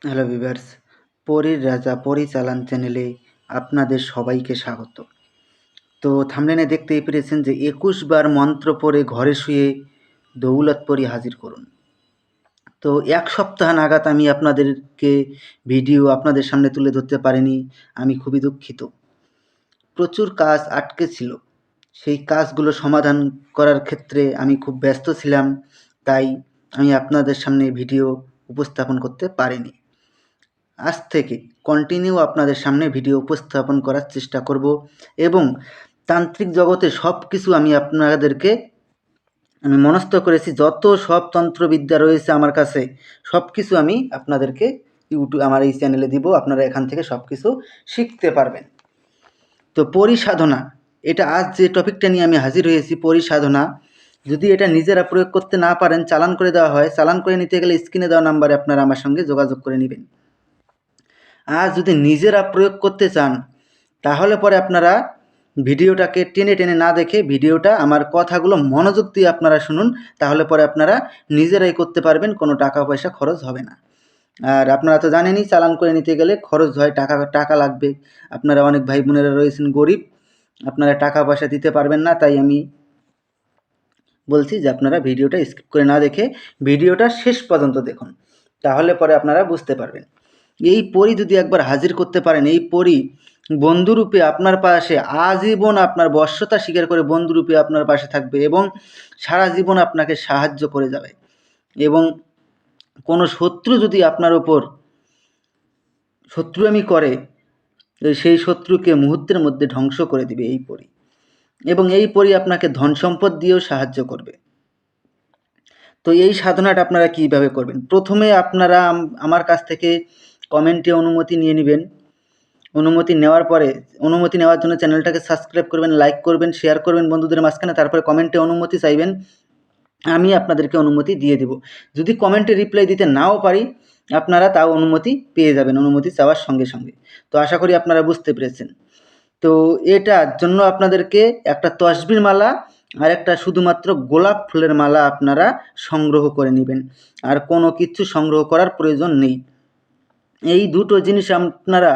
Hello viewers, পরীর রাজা পরিচালন চ্যানেলে আপনাদের সবাইকে স্বাগত। তো থাম্বনেলে দেখতেই পেরেছেন যে ২১ বার মন্ত্র পড়ে ঘরে শুয়ে দৌলতপরি হাজির করুন। তো এক সপ্তাহ নাগাদ আমি আপনাদেরকে ভিডিও আপনাদের সামনে তুলে ধরতে পারিনি, আমি খুবই দুঃখিত। প্রচুর কাজ আটকে ছিল, সেই কাজগুলো সমাধান করার ক্ষেত্রে আমি খুব ব্যস্ত ছিলাম, তাই আমি আপনাদের সামনে ভিডিও উপস্থাপন করতে পারিনি। আজ থেকে কন্টিনিউ আপনাদের সামনে ভিডিও উপস্থাপন করার চেষ্টা করব এবং তান্ত্রিক জগতে সব কিছু আমি আপনাদেরকে মনস্থ করেছি। যত সব তন্ত্রবিদ্যা রয়েছে আমার কাছে সব কিছু আমি আপনাদেরকে আমার এই চ্যানেলে দিব। আপনারা এখান থেকে সব কিছু শিখতে পারবেন। তো পরিসাধনা, এটা আজ যে টপিকটা নিয়ে আমি হাজির হয়েছি, পরিসাধনা। যদি এটা নিজেরা প্রয়োগ করতে না পারেন, চালান করে দেওয়া হয়। চালান করে নিতে গেলে স্ক্রিনে দেওয়া নাম্বারে আপনারা আমার সঙ্গে যোগাযোগ করে নেবেন। আর যদি নিজেরা প্রয়োগ করতে চান তাহলে পরে আপনারা ভিডিওটাকে টেনে টেনে না দেখে ভিডিওটা আমার কথাগুলো মনোযোগ দিয়ে আপনারা শুনুন, তাহলে পরে আপনারা নিজেরাই করতে পারবেন, কোনো টাকা পয়সা খরচ হবে না। আর আপনারা তো জানেনই চালান করে নিতে গেলে খরচ হয়, টাকা লাগবে। আপনারা অনেক ভাই বোনেরা রয়েছেন গরিব, আপনারা টাকা পয়সা দিতে পারবেন না, তাই আমি বলছি যে আপনারা ভিডিওটা স্কিপ করে না দেখে ভিডিওটা শেষ পর্যন্ত দেখুন, তাহলে পরে আপনারা বুঝতে পারবেন। এই পরী যদি একবার হাজির করতে পারেন, এই পরী বন্ধুরূপে আপনার পাশে আজীবন, আপনার বশ্যতা স্বীকার করে বন্ধুরূপে আপনার পাশে থাকবে এবং সারা জীবন আপনাকে সাহায্য করে যাবে। এবং কোনো শত্রু যদি আপনার ওপর শত্রুয়ামি করে, সেই শত্রুকে মুহূর্তের মধ্যে ধ্বংস করে দিবে এই পরী। এবং এই পরী আপনাকে ধন সম্পদ দিয়েও সাহায্য করবে। তো এই সাধনাটা আপনারা কীভাবে করবেন? প্রথমে আপনারা আমার কাছ থেকে কমেন্টে অনুমতি নিয়ে নেবেন। অনুমতি নেওয়ার পরে, অনুমতি নেওয়ার জন্য চ্যানেলটাকে সাবস্ক্রাইব করবেন, লাইক করবেন, শেয়ার করবেন বন্ধুদের মাঝখানে, তারপরে কমেন্টে অনুমতি চাইবেন, আমি আপনাদেরকে অনুমতি দিয়ে দেব। যদি কমেন্টে রিপ্লাই দিতে নাও পারি, আপনারা তাও অনুমতি পেয়ে যাবেন অনুমতি চাওয়ার সঙ্গে সঙ্গে। তো আশা করি আপনারা বুঝতে পেরেছেন। তো এটার জন্য আপনাদেরকে একটা তসবির মালা আর একটা শুধুমাত্র গোলাপ ফুলের মালা আপনারা সংগ্রহ করে নেবেন, আর কোনো কিছু সংগ্রহ করার প্রয়োজন নেই। এই দুটো জিনিস আপনারা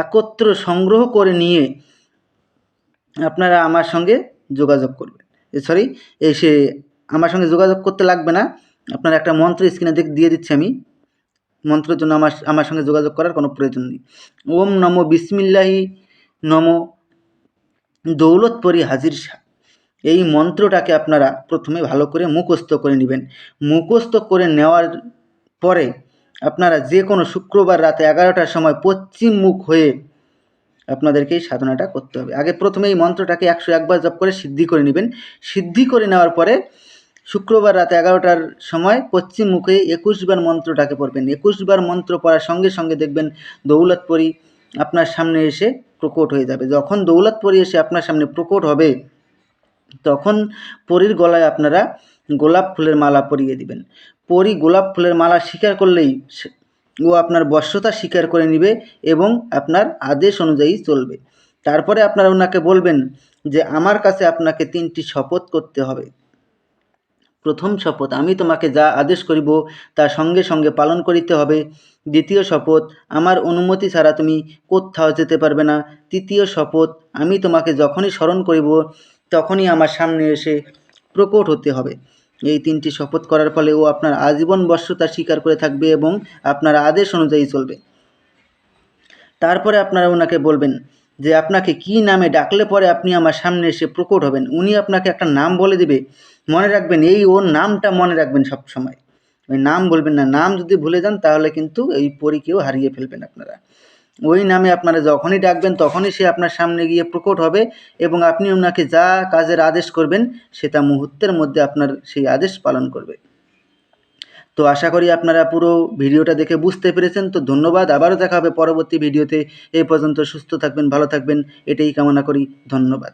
একত্র সংগ্রহ করে নিয়ে আপনারা আমার সঙ্গে যোগাযোগ করবেন। আমার সঙ্গে যোগাযোগ করতে লাগবে না, আপনারা একটা মন্ত্র স্ক্রিনে দিয়ে দিচ্ছি আমি। মন্ত্রের জন্য আমার সঙ্গে যোগাযোগ করার কোনো প্রয়োজন নেই। ওম নমো বিসমিল্লাহি নমো দৌলতপরি হাজির শাহ, এই মন্ত্রটাকে আপনারা প্রথমে ভালো করে মুখস্থ করে নেবেন। মুখস্থ করে নেওয়ার পরে আপনারা যে কোনো শুক্রবার রাতে 11টার সময় পশ্চিম মুখ হয়ে আপনাদেরকে এই সাধনাটা করতে হবে। আগে প্রথমে এই মন্ত্রটাকে 101 বার জপ করে সিদ্ধি করে নেবেন। সিদ্ধি করে নেওয়ার পরে শুক্রবার রাতে 11টার সময় পশ্চিম মুখে 21 বার মন্ত্রটাকে পড়বেন। 21 বার মন্ত্র পড়ার সঙ্গে সঙ্গে দেখবেন দৌলতপরি আপনার সামনে এসে প্রকট হয়ে যাবে। যখন দৌলতপরি এসে আপনার সামনে প্রকট হবে, তখন পরীর গলায় আপনারা গোলাপ ফুলের মালা পরিয়ে দিবেন। পরী গোলাপ ফুলের মালা স্বীকার করলেই ও আপনার বশ্যতা স্বীকার করে নেবে এবং আপনার আদেশ অনুযায়ী চলবে। তারপরে আপনারা ওনাকে বলবেন যে আমার কাছে আপনাকে 3টি শপথ করতে হবে। প্রথম শপথ, আমি তোমাকে যা আদেশ করিব তা সঙ্গে সঙ্গে পালন করিতে হবে। দ্বিতীয় শপথ, আমার অনুমতি ছাড়া তুমি কোথাও যেতে পারবে না। তৃতীয় শপথ, আমি তোমাকে যখনই স্মরণ করিব তখনই আমার সামনে এসে প্রকট হতে হবে। এই 3টি শপথ করার ফলে ও আপনার আজীবন বশ্যতা স্বীকার করে থাকবে এবং আপনার আদেশ অনুযায়ী চলবে। তারপরে আপনারা ওনাকে বলবেন যে আপনাকে কি নামে ডাকলে পরে আপনি আমার সামনে এসে প্রকট হবেন। উনি আপনাকে একটা নাম বলে দেবে, মনে রাখবেন, এই ওর নামটা মনে রাখবেন সব সময়, ওই নাম বলবেন না। নাম যদি ভুলে যান তাহলে কিন্তু এই পরীকেও হারিয়ে ফেলবেন আপনারা। ওই নামে আপনারা যখনই ডাকবেন তখনই সে আপনার সামনে গিয়ে প্রকট হবে এবং আপনি ওনাকে যা কাজের আদেশ করবেন সেটা মুহূর্তের মধ্যে আপনার সেই আদেশ পালন করবে। তো আশা করি আপনারা পুরো ভিডিওটা দেখে বুঝতে পেরেছেন। তো ধন্যবাদ, আবারও দেখা হবে পরবর্তী ভিডিওতে। এই পর্যন্ত সুস্থ থাকবেন, ভালো থাকবেন, এটাই কামনা করি। ধন্যবাদ।